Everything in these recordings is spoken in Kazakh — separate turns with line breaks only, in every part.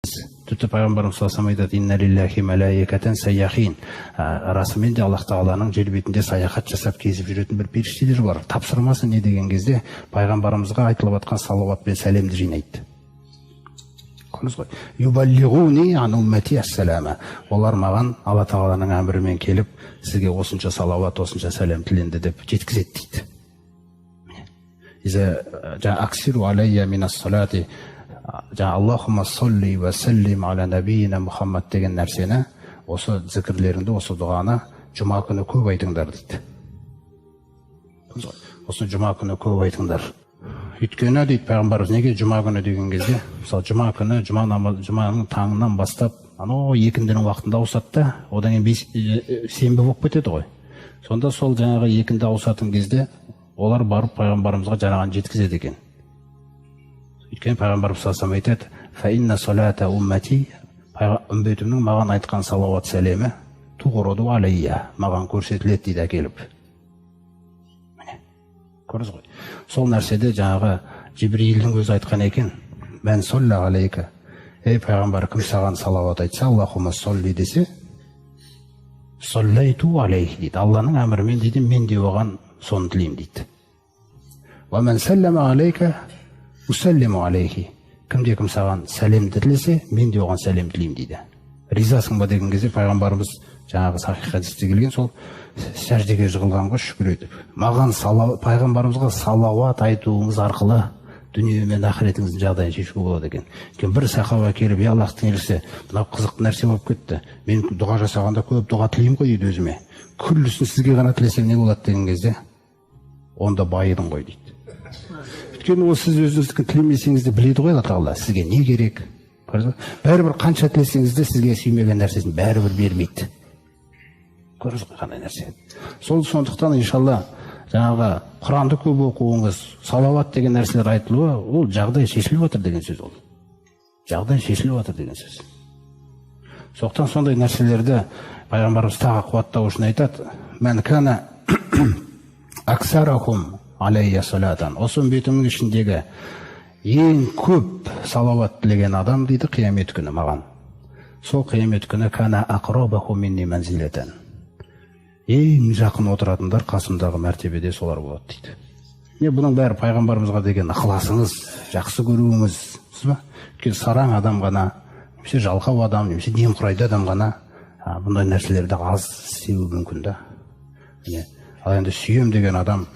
Тіпті пайғамбарымыз саллаллаху алейхи ва саллям айтады: инна лиллахи малаикатан сайяхин. Расымен де Аллах тағаланың жер бетінде саяхат жасап кезіп жүретін бір періштелер бар. Тапсырмасы не деген кезде пайғамбарымызға айтылып жатқан салауат пен сәлемді жинайды. Юбаллигуни ан уммати ассалама. Олар маған Алла тағаланың әмірімен келіп, сізге осынша салауат, осынша сәлем тіленді деп жеткізеді дейді. Аксиру алейя минас салати. Аллахумма салли ва саллим аля набийина Мұхаммад деген нәрсені, осы зікірлеріңді, осы дұғаны жұма күні көп айтыңдар дейді. Осы жұма күні көп айтыңдар. Өйткені дейді пайғамбарымыз, неге жұма күні деген кезде, мысалы жұма күні, жұманың таңынан бастап, екіндінің уақытында ауысады да, одан кейін сенбі болып кетеді ғой. Сонда сол жаңағы екінді ауысатын кезде олар барып пайғамбарымызға жаңағын жеткізеді екен. Өйткені пайғамбарымыз саллаллаху алейхи ва саллям айтады: фа инна салата уммати, үмбетімнің маған айтқан салауат сәлемі туғраду алейя, маған көрсетіледі дейді әкеліп. Міне, көрдіңіз ғой. Сол нәрседе жаңағы Жибрилдің өзі айтқан екен: мән солла алейка, ей пайғамбар, кім саған салауат айтса, Аллахумма солли десе, соллайту алейхи дейді. Алланың әмірімен дейді, мен де оған соны тілеймін дейді. Ва мән саллама алейка усаллиму алейхи. Кімде-кім саған сәлемді тілесе, мен де оған сәлем тілеймін дейді. Ризасың ба деген кезде пайғамбарымыз жаңағы сахих хадисте келген, сол сәждеге жығылған ғой, шүкір етіп. Маған пайғамбарымызға салауат айтуыңыз арқылы дүние мен ақыретіңіздің жағдайын шешуге болады екен. Бір сахаба келіп: я Аллахтың елшісі, мынау қызықты нәрсе болып кетті. Мен дұға жасағанда көп дұға тілеймін ғой дейді өзіме. Күллісін сізге ғана тілесем не болады деген кезде, онда байыдың ғой дейді. Өйткені ол сіз өзіңіздікін тілемесеңіз де біледі ғой Алла тағала сізге не керек. Бәрібір қанша тілесеңіз де сізге сүймеген нәрсесін бәрібір бермейді. Көрдіңіз ғой қандай нәрсе. Сондықтан иншалла жаңағы Құранды көп оқуыңыз, салауат деген нәрселер айтылуы, ол жағдай шешіліп отыр деген сөз. Ол жағдай шешіліп отыр деген сөз. Сондықтан сондай нәрселерді пайғамбарымыз тағы қуаттау үшін айтады: мән кана аксарахум алейя салатан. Осы үмбетімнің ішіндегі ең көп салауат тілеген адам дейді қиямет күні маған, сол қиямет күні кана ақрабаху минни манзилатан. Ең жақын отыратындар қасымдағы мәртебеде солар болады дейді. Бұның бәрі пайғамбарымызға деген ықыласыңыз, жақсы көруіңіз, өйткені сараң адам ғана, немесе жалқау адам, немесе немқұрайды адам ғана бұндай нәрселерді аз істеуі мүмкін да. Ал енді сүйем деген адам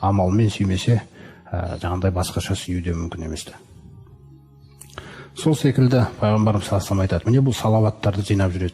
амалмен сүймесе, жаңағыдай басқаша сүю де мүмкін емес. Сол секілді пайғамбарымыз саллаллаху алейхи ва саллям айтады: міне бұл салауаттарды жинап жүретін